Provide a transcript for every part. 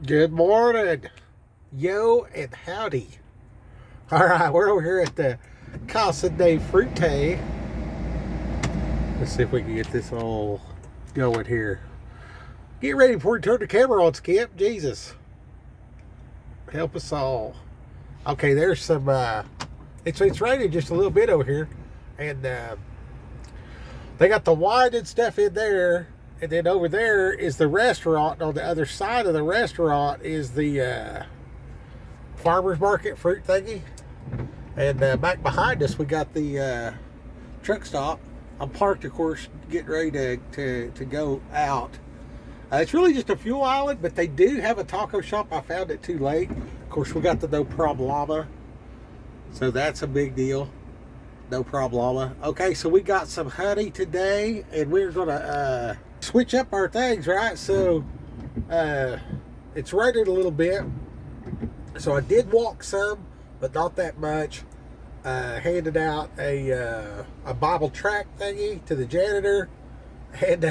Good morning, yo, and howdy. All right, we're over here at the Casa fruta. Let's see if we can get this all going here. Get ready before you turn the camera on, Skip. Jesus, help us all. Okay, there's some. It's raining just a little bit over here, and they got the wine and stuff in there. And then over there is the restaurant. And on the other side of the restaurant is the farmer's market fruit thingy. And back behind us, we got the truck stop. I'm parked, of course, getting ready to go out. It's really just a fuel island, but they do have a taco shop. I found it too late. Of course, we got the no problema. So that's a big deal. No problema. Okay, so we got some honey today, and we're going to switch up our things, right? So it's raining a little bit, so I did walk some, but not that much. Handed out a Bible tract thingy to the janitor, and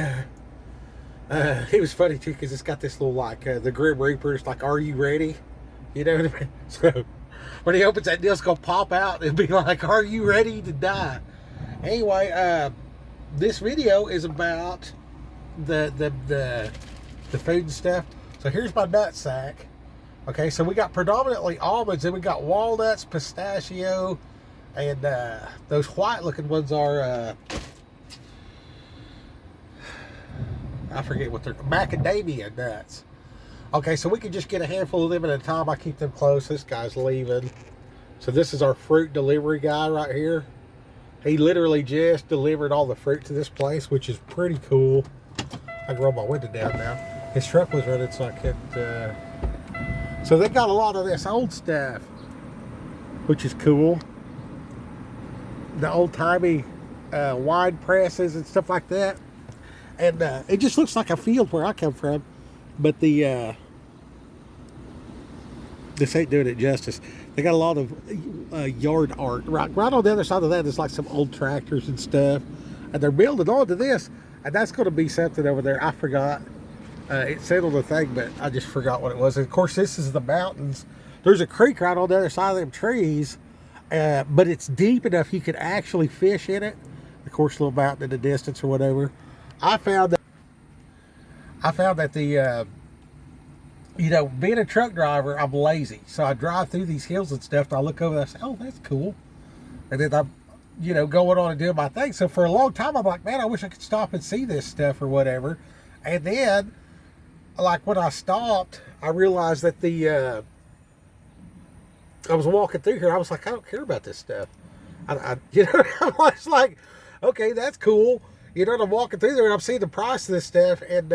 it was funny too because it's got this little like the Grim Reaper's like, "Are you ready?" You know what I mean? So when he opens that deal, it's gonna pop out and be like, "Are you ready to die?" Anyway, this video is about the food and stuff. So here's my nut sack. Okay, so we got predominantly almonds, and we got walnuts, pistachio, and those white looking ones are I forget what they're, macadamia nuts. Okay, so we can just get a handful of them at a time. I keep them close. This guy's leaving. So this is our fruit delivery guy right here. He literally just delivered all the fruit to this place, which is pretty cool. I can roll my window down now. His truck was running, so I couldn't. So they got a lot of this old stuff, which is cool. The old-timey wine presses and stuff like that. And it just looks like a field where I come from. But the this ain't doing it justice. They got a lot of yard art. Right on the other side of that is like some old tractors and stuff. And they're building onto this. And that's going to be something over there. I forgot. It said on the thing, but I just forgot what it was. And of course, this is the mountains. There's a creek right on the other side of them trees. But it's deep enough you could actually fish in it. Of course, a little mountain in the distance or whatever. I found that the being a truck driver, I'm lazy. So I drive through these hills and stuff, and I look over and I say, "Oh, that's cool." And then I'm, going on and doing my thing. So for a long time, I'm like, man, I wish I could stop and see this stuff or whatever. And then, like when I stopped, I realized that I was walking through here. I was like, I don't care about this stuff. I was like, okay, that's cool. And I'm walking through there and I'm seeing the price of this stuff, and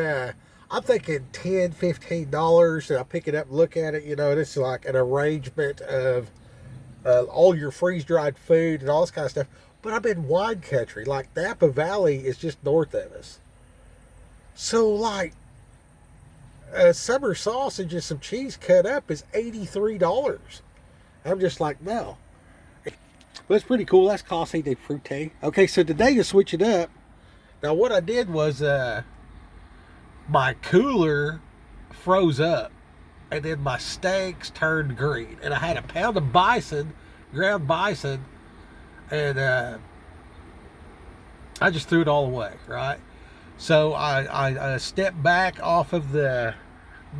I'm thinking $10, $15, and I pick it up and look at it, and it's like an arrangement of all your freeze-dried food and all this kind of stuff. But I'm in wine country. Like, Napa Valley is just north of us. So, like, summer sausage and some cheese cut up is $83. I'm just like, no. But it's pretty cool. That's Casa fruta. Okay, so today to switch it up, now what I did was my cooler froze up, and then my steaks turned green, and I had a pound of ground bison, and I just threw it all away, right? So I stepped back off of the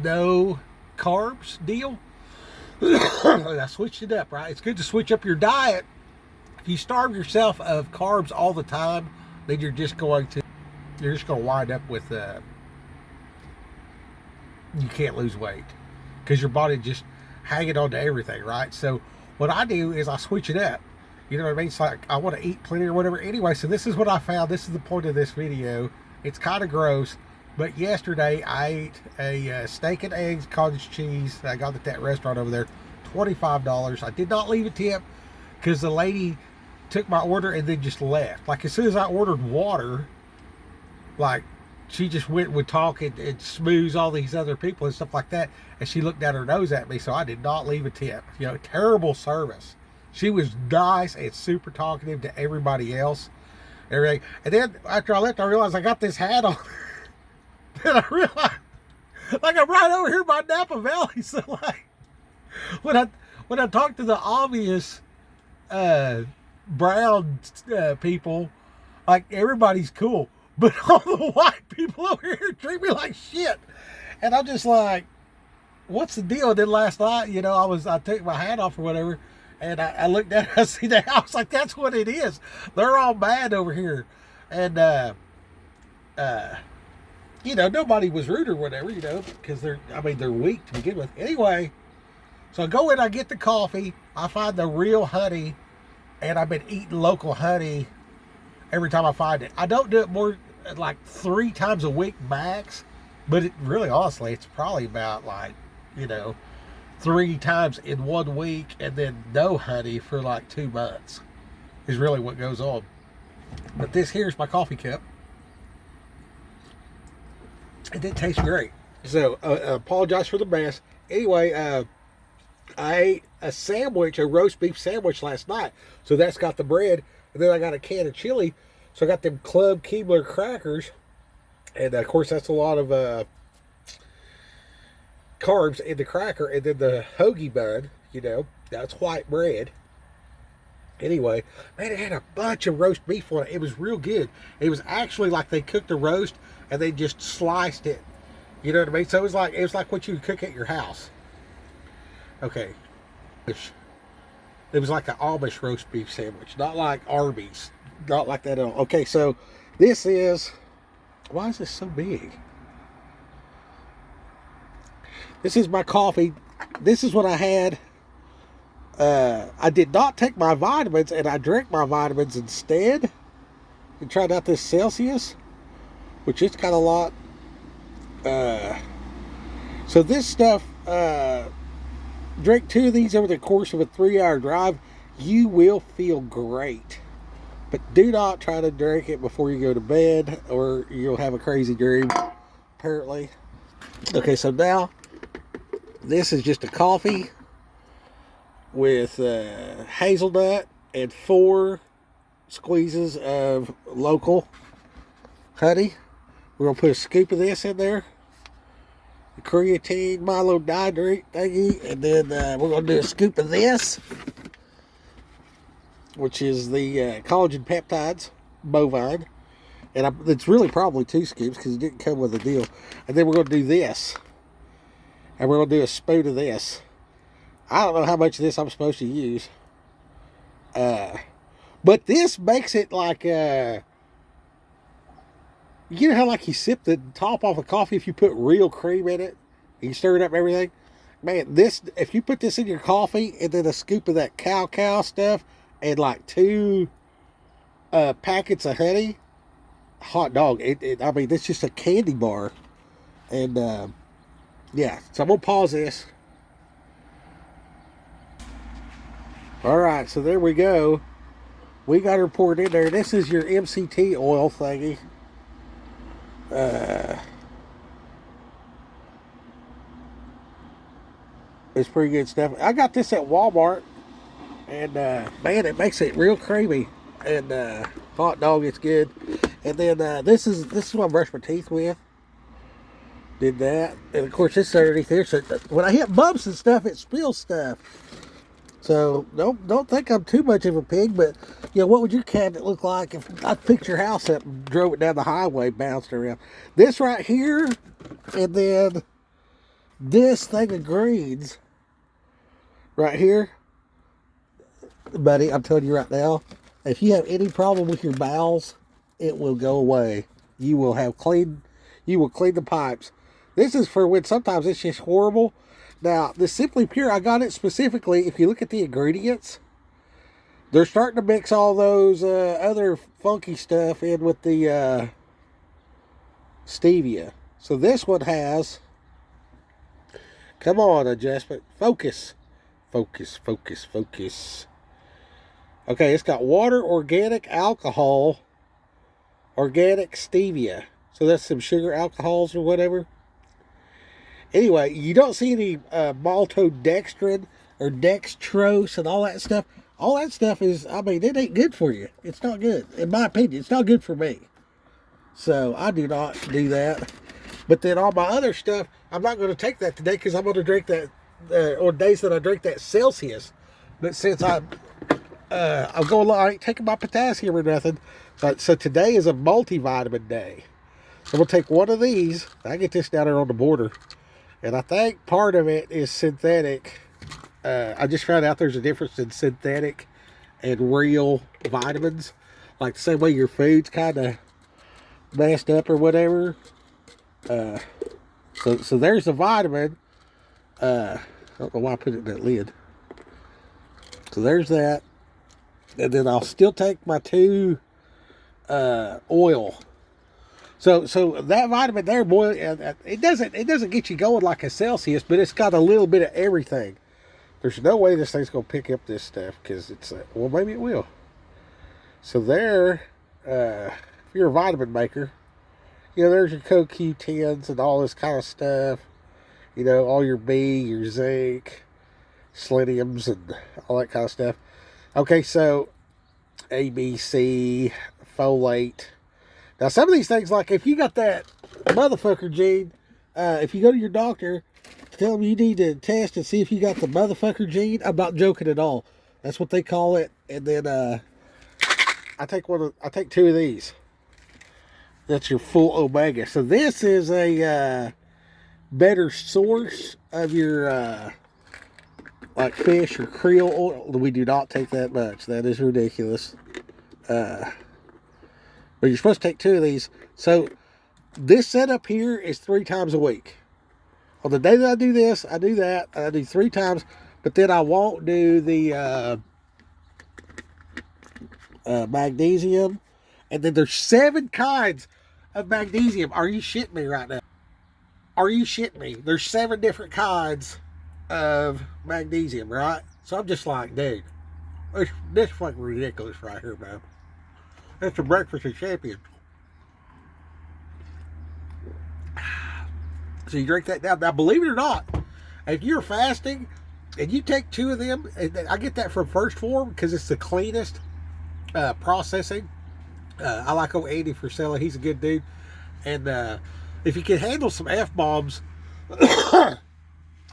no carbs deal. And I switched it up, right? It's good to switch up your diet. If you starve yourself of carbs all the time, then you're just going to wind up with you can't lose weight because your body just hanging on to everything, right? So what I do is I switch it up. You know what I mean? It's like I want to eat plenty or whatever. Anyway, so this is what I found. This is the point of this video. It's kind of gross, but yesterday I ate a steak and eggs, cottage cheese that I got at that restaurant over there, $25. I did not leave a tip because the lady took my order and then just left. Like, as soon as I ordered water, like, she just went and would talk and smooze all these other people and stuff like that, and she looked down her nose at me, so I did not leave a tip. Terrible service. She was nice and super talkative to everybody else. Everything. And then after I left, I realized I got this hat on. Then I realized Like I'm right over here by Napa Valley. So like when I talk to the obvious brown people, like everybody's cool, but all the white people over here treat me like shit, and I'm just like, what's the deal? And then last night, you know, I took my hat off or whatever, and I looked at it, I see that, I was like, that's what it is. They're all mad over here, and you know, nobody was rude or whatever, you know, because they're weak to begin with. Anyway, so I go in, I get the coffee, I find the real honey, and I've been eating local honey every time I find it. I don't do it more like 3 times a week max, but it really, honestly, it's probably about like, you know, 3 times in 1 week, and then no honey for like 2 months is really what goes on. But this here's my coffee cup. It did taste great. So, apologize for the mess. Anyway, I ate a sandwich, a roast beef sandwich last night. So that's got the bread. And then I got a can of chili. So I got them Club Keebler crackers. And of course, that's a lot of carbs in the cracker. And then the hoagie bun, you know, that's white bread. Anyway, man, it had a bunch of roast beef on it. It was real good. It was actually like they cooked a roast and they just sliced it. You know what I mean? So it was like what you would cook at your house. Okay. It was like an Amish roast beef sandwich, not like Arby's. Not like that at all. Okay, so this is, why is this so big? This is my coffee. This is what I had. I did not take my vitamins, and I drank my vitamins instead. And tried out this Celsius, which is kind of a lot. So this stuff, drink 2 of these over the course of a 3-hour drive, you will feel great. But do not try to drink it before you go to bed, or you'll have a crazy dream, apparently. Okay, so now, this is just a coffee with hazelnut and 4 squeezes of local honey. We're going to put a scoop of this in there. The creatine, Milo dihydrate thingy. And then we're going to do a scoop of this, which is the collagen peptides, bovine. And it's really probably 2 scoops because it didn't come with a deal. And then we're going to do this. And we're going to do a spoon of this. I don't know how much of this I'm supposed to use. But this makes it like, you know how like you sip the top off of coffee if you put real cream in it? And you stir it up and everything? Man, this, if you put this in your coffee and then a scoop of that cow stuff and like 2 packets of honey, hot dog. I mean, it's just a candy bar. And, yeah, so I'm going to pause this. Alright, so there we go. We got her poured in there. This is your MCT oil thingy. It's pretty good stuff. I got this at Walmart. And, man, it makes it real creamy. And, hot dog, it's good. And then, this is what I brush my teeth with. Did that. And, of course, this is underneath here. So, when I hit bumps and stuff, it spills stuff. So, don't think I'm too much of a pig, but, you know, what would your cabinet look like if I picked your house up and drove it down the highway, bounced around? This right here, and then this thing of greens right here. Buddy, I'm telling you right now, if you have any problem with your bowels, it will go away. You will clean the pipes. This is for when sometimes it's just horrible. Now, the Simply Pure, I got it specifically, if you look at the ingredients, they're starting to mix all those other funky stuff in with the stevia. So this one has, come on, adjustment, focus. Focus. Okay, it's got water, organic alcohol, organic stevia. So that's some sugar alcohols or whatever. Anyway, you don't see any maltodextrin or dextrose and all that stuff. All that stuff is, I mean, it ain't good for you. It's not good. In my opinion, it's not good for me. So, I do not do that. But then all my other stuff, I'm not going to take that today because I'm going to drink that, on days that I drink that Celsius. But since I'm going, I ain't taking my potassium or nothing. So today is a multivitamin day. So we'll take one of these. I get this down there on the border. And I think part of it is synthetic. I just found out there's a difference in synthetic and real vitamins. Like the same way your food's kind of messed up or whatever. So there's the vitamin. I don't know why I put it in that lid. So there's that. And then I'll still take my 2 oil. So that vitamin there, boy, it doesn't get you going like a Celsius, but it's got a little bit of everything. There's no way this thing's gonna pick up this stuff because it's well, maybe it will. So there, if you're a vitamin maker, you know, there's your CoQ10s and all this kind of stuff. You know, all your B, your zinc, seleniums, and all that kind of stuff. Okay, so A, B, C, folate. Now, some of these things, like if you got that motherfucker gene, if you go to your doctor, tell them you need to test and see if you got the motherfucker gene. I'm not joking at all. That's what they call it. And then I take 2 of these. That's your full omega. So this is a better source of your like fish or krill oil. We do not take that much. That is ridiculous. But you're supposed to take 2 of these. So this setup here is 3 times a week. On the day that I do this, I do that. I do 3 times. But then I won't do the magnesium. And then there's 7 kinds of magnesium. Are you shitting me right now? Are you shitting me? There's 7 different kinds of magnesium, right? So I'm just like, dude, this is fucking ridiculous right here, man. That's a breakfast of champions. So you drink that down. Now, believe it or not, if you're fasting and you take 2 of them, I get that from First Form because it's the cleanest processing. I like old Andy for selling. He's a good dude. And if you can handle some F-bombs,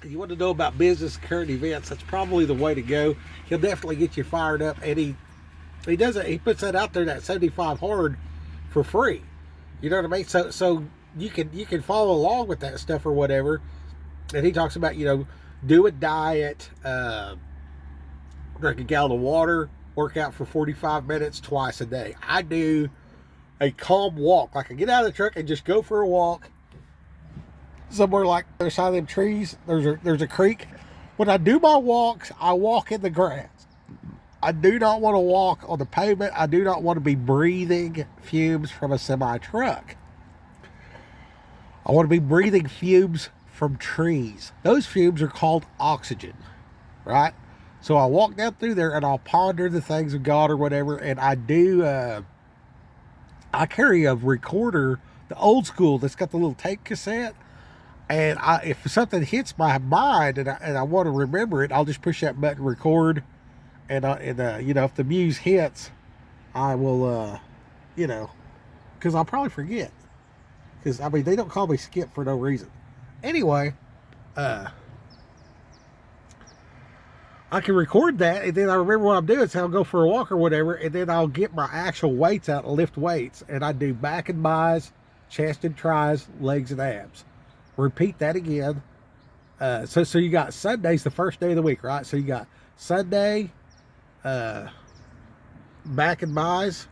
you want to know about business current events, that's probably the way to go. He'll definitely get you fired up. And he does it. He puts that out there, that 75 hard, for free. You know what I mean? So you can follow along with that stuff or whatever. And he talks about, you know, do a diet, drink a gallon of water, work out for 45 minutes twice a day. I do a calm walk. Like I get out of the truck and just go for a walk somewhere like the other side of them trees. There's a creek. When I do my walks, I walk in the grass. I do not want to walk on the pavement. I do not want to be breathing fumes from a semi-truck. I want to be breathing fumes from trees. Those fumes are called oxygen, right? So I walk down through there and I'll ponder the things of God or whatever. And I do, I carry a recorder, the old school that's got the little tape cassette. And if something hits my mind and I want to remember it, I'll just push that button, record. And you know, if the muse hits, I will, you know, because I'll probably forget. Because, I mean, they don't call me Skip for no reason. Anyway, I can record that, and then I remember what I'm doing, so I'll go for a walk or whatever, and then I'll get my actual weights out and lift weights. And I do back and bis, chest and tries, legs and abs. Repeat that again. So you got Sunday's the first day of the week, right? So you got Sunday, back and bis,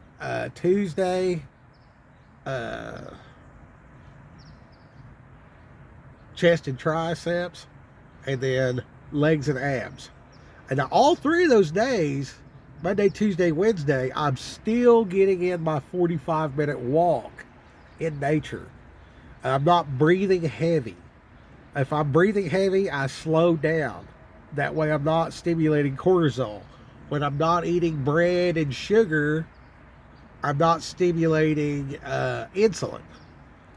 Tuesday, chest and triceps, and then legs and abs. And now all 3 of those days, Monday, Tuesday, Wednesday, I'm still getting in my 45-minute walk in nature. I'm not breathing heavy. If I'm breathing heavy, I slow down. That way I'm not stimulating cortisol. When I'm not eating bread and sugar, I'm not stimulating insulin.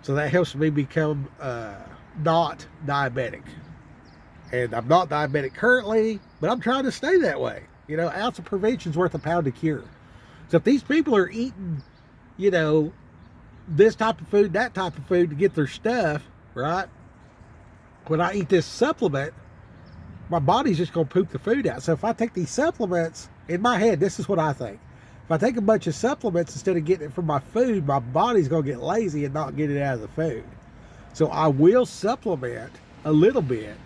So that helps me become not diabetic. And I'm not diabetic currently, but I'm trying to stay that way. You know, ounce of prevention's worth a pound of cure. So if these people are eating, you know, this type of food, that type of food to get their stuff, right? When I eat this supplement, my body's just going to poop the food out. So if I take these supplements, in my head, this is what I think. If I take a bunch of supplements instead of getting it from my food, my body's going to get lazy and not get it out of the food. So I will supplement a little bit,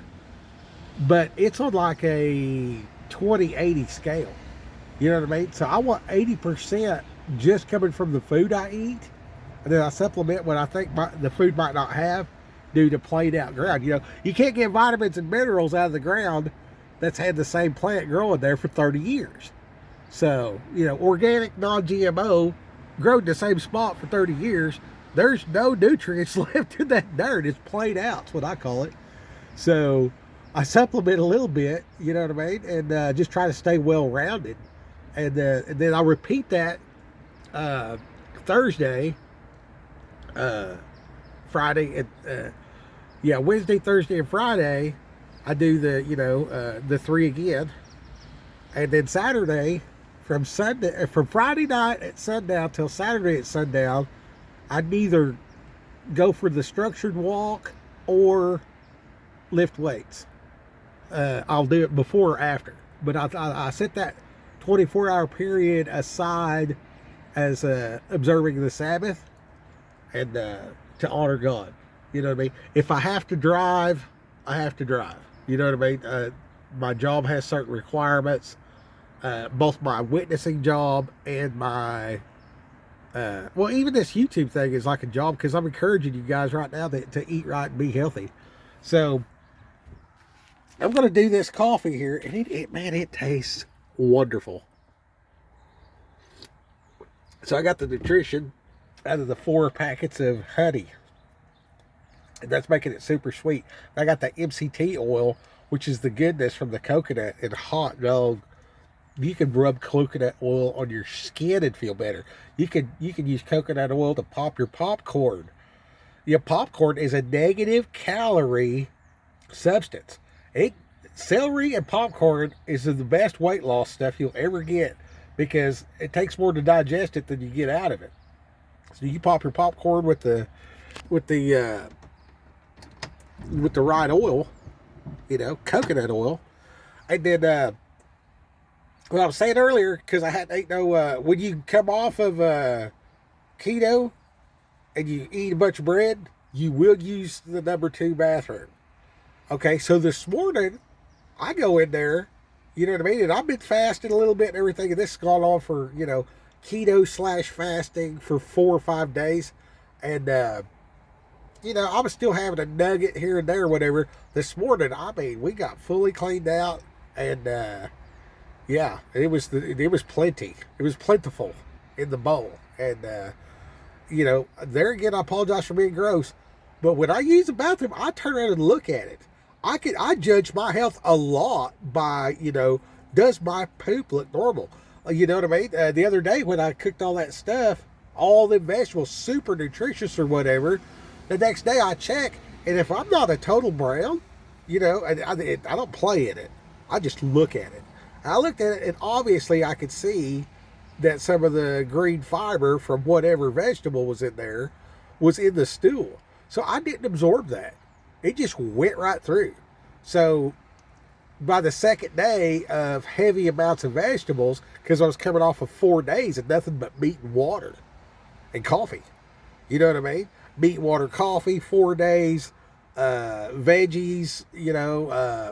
but it's on like a 20-80 scale. You know what I mean? So I want 80% just coming from the food I eat, and then I supplement what I think the food might not have due to played out ground. You know, you can't get vitamins and minerals out of the ground that's had the same plant growing there for 30 years. So, you know, organic, non-GMO, grown in the same spot for 30 years, there's no nutrients left in that dirt. It's played out, that's what I call it. So I supplement a little bit, you know what I mean, and just try to stay well-rounded. And then I'll repeat that Thursday, Friday, and Wednesday, Thursday, and Friday. I do the 3 again, and then Saturday, from Friday night at sundown till Saturday at sundown, I'd either go for the structured walk or lift weights. I'll do it before or after, but I set that 24-hour period aside as observing the Sabbath and to honor God. You know what I mean? If I have to drive, I have to drive. You know what I mean? My job has certain requirements. Both my witnessing job and my even this YouTube thing is like a job, because I'm encouraging you guys right now to eat right and be healthy. So I'm going to do this coffee here, and it tastes wonderful. So I got the nutrition out of the 4 packets of honey, and that's making it super sweet. I got the MCT oil, which is the goodness from the coconut, and hot dog. You can rub coconut oil on your skin and feel better. You can use coconut oil to pop your popcorn. Your popcorn is a negative calorie substance. Celery and popcorn is the best weight loss stuff you'll ever get, because it takes more to digest it than you get out of it. So you pop your popcorn with the right oil, coconut oil, and then what I was saying earlier, because I hadn't ate no, when you come off of keto and you eat a bunch of bread, you will use the number 2 bathroom. Okay, so this morning, I go in there, you know what I mean, and I've been fasting a little bit and everything, and this has gone on for, keto/fasting for 4 or 5 days, and, I was still having a nugget here and there or whatever. This morning, we got fully cleaned out, and, it was plenty. It was plentiful in the bowl. And, there again, I apologize for being gross. But when I use the bathroom, I turn around and look at it. I judge my health a lot by, does my poop look normal? You know what I mean? The other day when I cooked all that stuff, all the vegetables, super nutritious or whatever, the next day I check. And if I'm not a total brown, I don't play in it. I just look at it. I looked at it, and obviously I could see that some of the green fiber from whatever vegetable was in there was in the stool. So I didn't absorb that. It just went right through. So by the second day of heavy amounts of vegetables, because I was coming off of 4 days of nothing but meat and water and coffee. You know what I mean? Meat, water, coffee, 4 days. Veggies,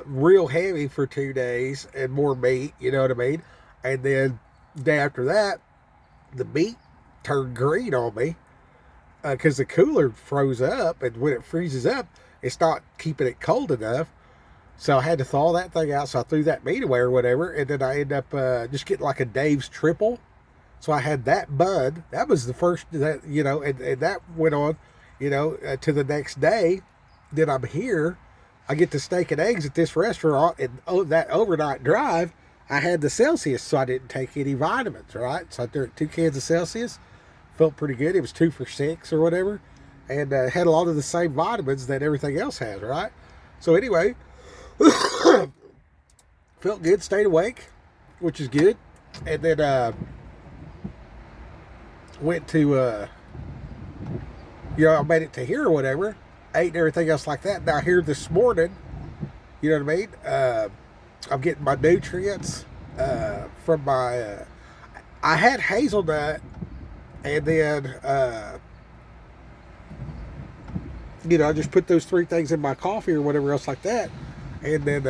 real heavy for 2 days, and more meat, you know what I mean? And then the day after that, the meat turned green on me because the cooler froze up, and when it freezes up, it's not keeping it cold enough. So I had to thaw that thing out, so I threw that meat away or whatever, and then I ended up just getting like a Dave's triple. So I had that bun. That was the first, and that went on, to the next day. Then I'm here, I get the steak and eggs at this restaurant, and that overnight drive, I had the Celsius, so I didn't take any vitamins, right? So I drank 2 cans of Celsius, felt pretty good. It was 2 for $6 or whatever, and had a lot of the same vitamins that everything else has, right? So anyway, felt good, stayed awake, which is good, and then went to, I made it to here or whatever. ate and everything else like that. Now here this morning, you know what I mean? I'm getting my nutrients from my. I had hazelnut, and then I just put those 3 things in my coffee or whatever else like that, and then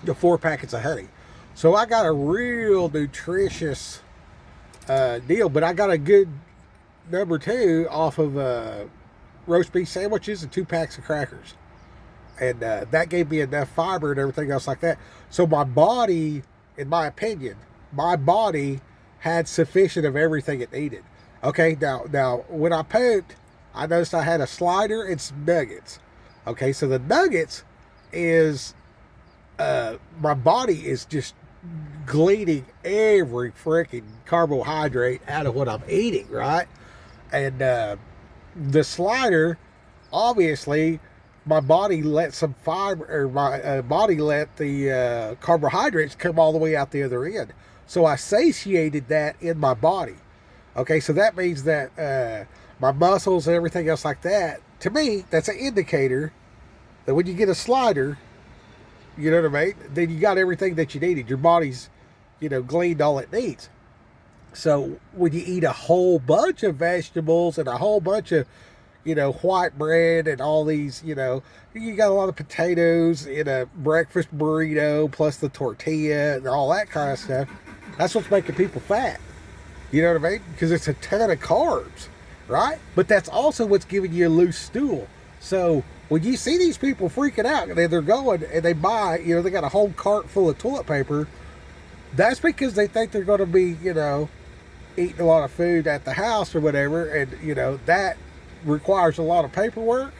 the 4 packets of honey. So I got a real nutritious deal, but I got a good number 2 off of roast beef sandwiches and 2 packs of crackers. And that gave me enough fiber and everything else like that. So my body, in my opinion, had sufficient of everything it needed. Okay, now when I poked, I noticed I had a slider and some nuggets. Okay, so the nuggets is, my body is just gleaning every freaking carbohydrate out of what I'm eating, right? And the slider, obviously, my body let some fiber, or my body let the carbohydrates come all the way out the other end. So I satiated that in my body. Okay, so that means that my muscles and everything else like that, to me, that's an indicator that when you get a slider, you know what I mean, then you got everything that you needed. Your body's, gleaned all it needs. So when you eat a whole bunch of vegetables and a whole bunch of, white bread and all these, you got a lot of potatoes in a breakfast burrito plus the tortilla and all that kind of stuff. That's what's making people fat. You know what I mean? Because it's a ton of carbs, right? But that's also what's giving you a loose stool. So when you see these people freaking out and they're going and they buy, they got a whole cart full of toilet paper, that's because they think they're going to be, eating a lot of food at the house or whatever. And, that requires a lot of paperwork.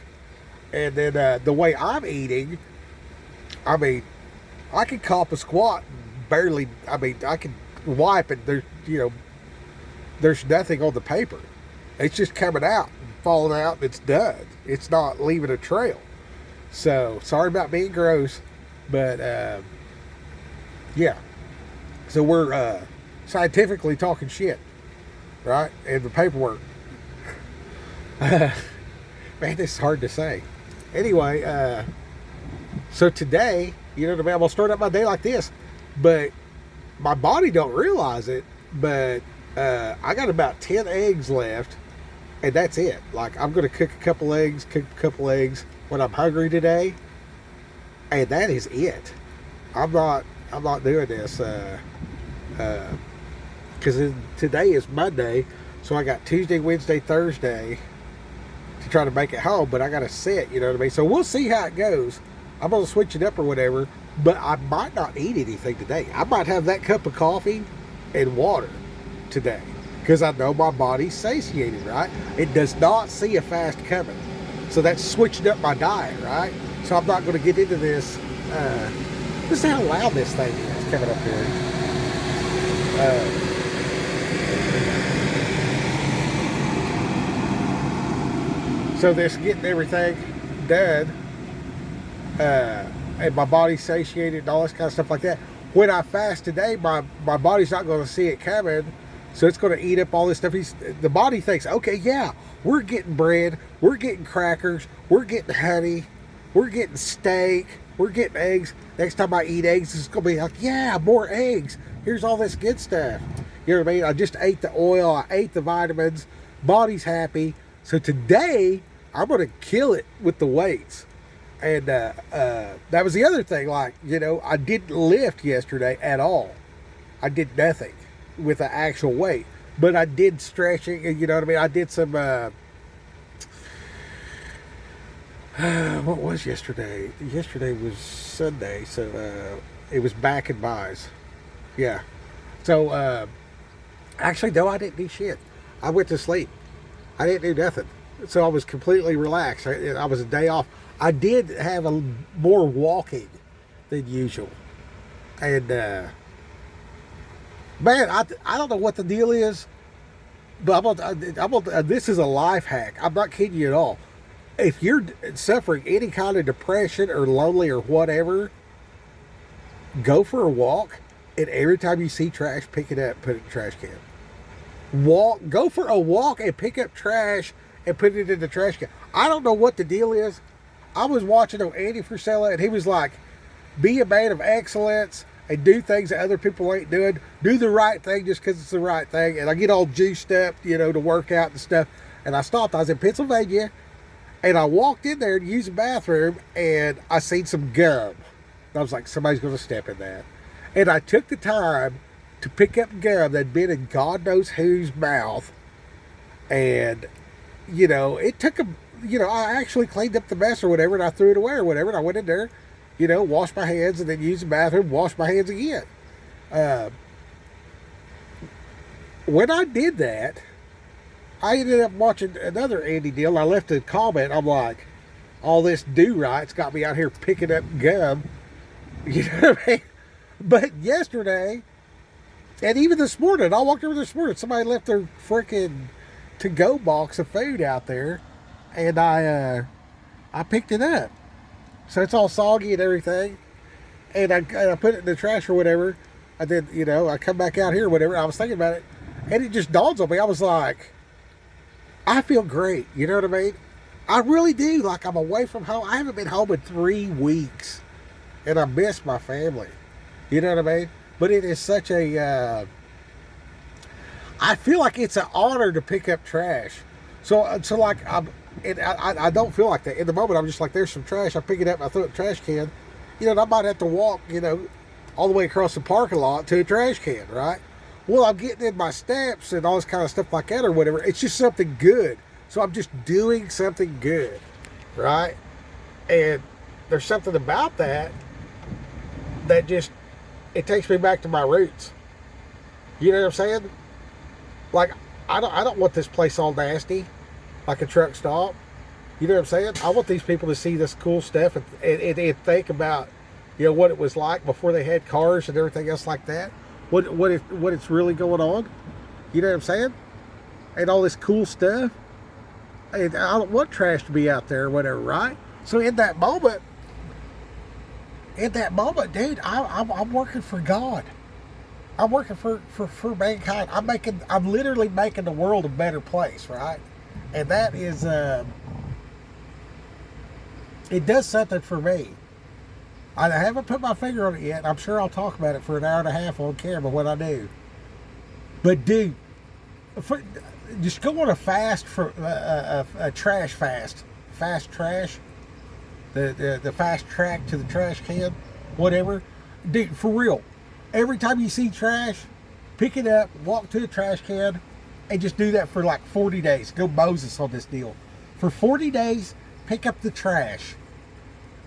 And then the way I'm eating, I mean, I can cop a squat and barely, I can wipe it. There's nothing on the paper. It's just coming out and falling out and it's done. It's not leaving a trail. So, sorry about being gross, but, yeah. So we're scientifically talking shit, right? And the paperwork. Man, this is hard to say. Anyway, so today, you know what I mean? I'm going to start up my day like this, but my body don't realize it, but I got about 10 eggs left, and that's it. Like, I'm going to cook a couple eggs when I'm hungry today, and that is it. I'm not doing this, because today is Monday, so I got Tuesday, Wednesday, Thursday to try to make it home, but I got to sit, you know what I mean? So we'll see how it goes. I'm going to switch it up or whatever, but I might not eat anything today. I might have that cup of coffee and water today because I know my body's satiated, right? It does not see a fast coming. So that's switching up my diet, right? So I'm not going to get into this. This is how loud this thing is coming up here. So this getting everything done, and my body's satiated and all this kind of stuff like that. When I fast today, my body's not going to see it coming, so it's going to eat up all this stuff. The body thinks, okay, yeah, we're getting bread, we're getting crackers, we're getting honey, we're getting steak, we're getting eggs. Next time I eat eggs, it's going to be like, yeah, more eggs. Here's all this good stuff. You know what I mean? I just ate the oil, I ate the vitamins, body's happy. So today, I'm going to kill it with the weights. And that was the other thing, like, I didn't lift yesterday at all. I did nothing with the actual weight. But I did stretching, and you know what I mean? I did some, what was yesterday? Yesterday was Sunday, so it was back and buys. Yeah. So, actually, no, I didn't do shit. I went to sleep. I didn't do nothing. So I was completely relaxed. I was a day off. I did have more walking than usual. And, man, I don't know what the deal is, but this is a life hack. I'm not kidding you at all. If you're suffering any kind of depression or lonely or whatever, go for a walk, and every time you see trash, pick it up, put it in the trash can. Go for a walk and pick up trash and put it in the trash can. I don't know what the deal is. I was watching on Andy Frisella, and he was like, be a man of excellence and do things that other people ain't doing. Do the right thing just because it's the right thing. And I get all juiced up, to work out and stuff. And I stopped. I was in Pennsylvania, and I walked in there to use the bathroom, and I seen some gum. I was like, somebody's going to step in that. And I took the time to pick up gum that'd been in God knows whose mouth. And, it took a, I actually cleaned up the mess or whatever, and I threw it away or whatever. And I went in there, washed my hands, and then used the bathroom, washed my hands again. When I did that, I ended up watching another Andy deal. I left a comment. I'm like, all this do-right's got me out here picking up gum. You know what I mean? But yesterday, and even this morning, I walked over this morning, somebody left their freaking to-go box of food out there, and I picked it up. So it's all soggy and everything. And I put it in the trash or whatever. And then, I come back out here or whatever. I was thinking about it. And it just dawns on me. I was like, I feel great. You know what I mean? I really do. Like, I'm away from home. I haven't been home in 3 weeks. And I miss my family. You know what I mean? But it is such a... I feel like it's an honor to pick up trash. So like, I don't feel like that. In the moment, I'm just like, there's some trash. I pick it up, I throw it in the trash can. And I might have to walk, all the way across the parking lot to a trash can, right? Well, I'm getting in my steps and all this kind of stuff like that or whatever. It's just something good. So I'm just doing something good, right? And there's something about that just, it takes me back to my roots. You know what I'm saying? Like, I don't want this place all nasty, like a truck stop. You know what I'm saying? I want these people to see this cool stuff and think about, what it was like before they had cars and everything else like that. What it's really going on. You know what I'm saying? And all this cool stuff. And I don't want trash to be out there or whatever, right? So in that moment, dude, I'm working for God. I'm working for mankind. I'm literally making the world a better place, right? And that is, it does something for me. I haven't put my finger on it yet. I'm sure I'll talk about it for an hour and a half on camera when I do. But dude, just go on a fast for a trash fast trash, the fast track to the trash can, whatever. Dude, for real. Every time you see trash, pick it up, walk to the trash can, and just do that for like 40 days. Go Moses on this deal. For 40 days, pick up the trash.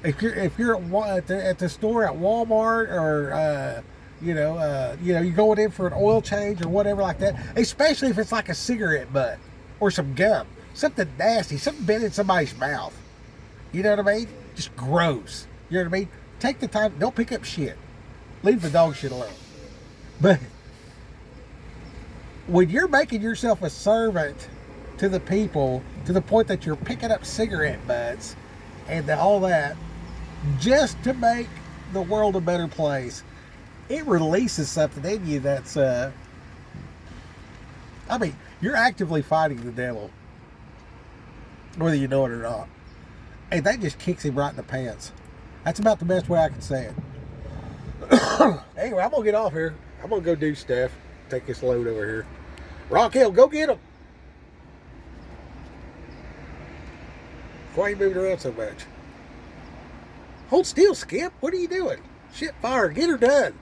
If you're at the store at Walmart or you're going in for an oil change or whatever like that, especially if it's like a cigarette butt or some gum, something nasty, something been in somebody's mouth. You know what I mean? Just gross. You know what I mean? Take the time. Don't pick up shit. Leave the dog shit alone. But when you're making yourself a servant to the people to the point that you're picking up cigarette butts and all that just to make the world a better place, it releases something in you that's you're actively fighting the devil, whether you know it or not. And that just kicks him right in the pants. That's about the best way I can say it. Anyway, I'm going to get off here. I'm going to go do stuff. Take this load over here. Raquel, go get him. Why are you moving around so much? Hold still, Skip. What are you doing? Shit, fire. Get her done.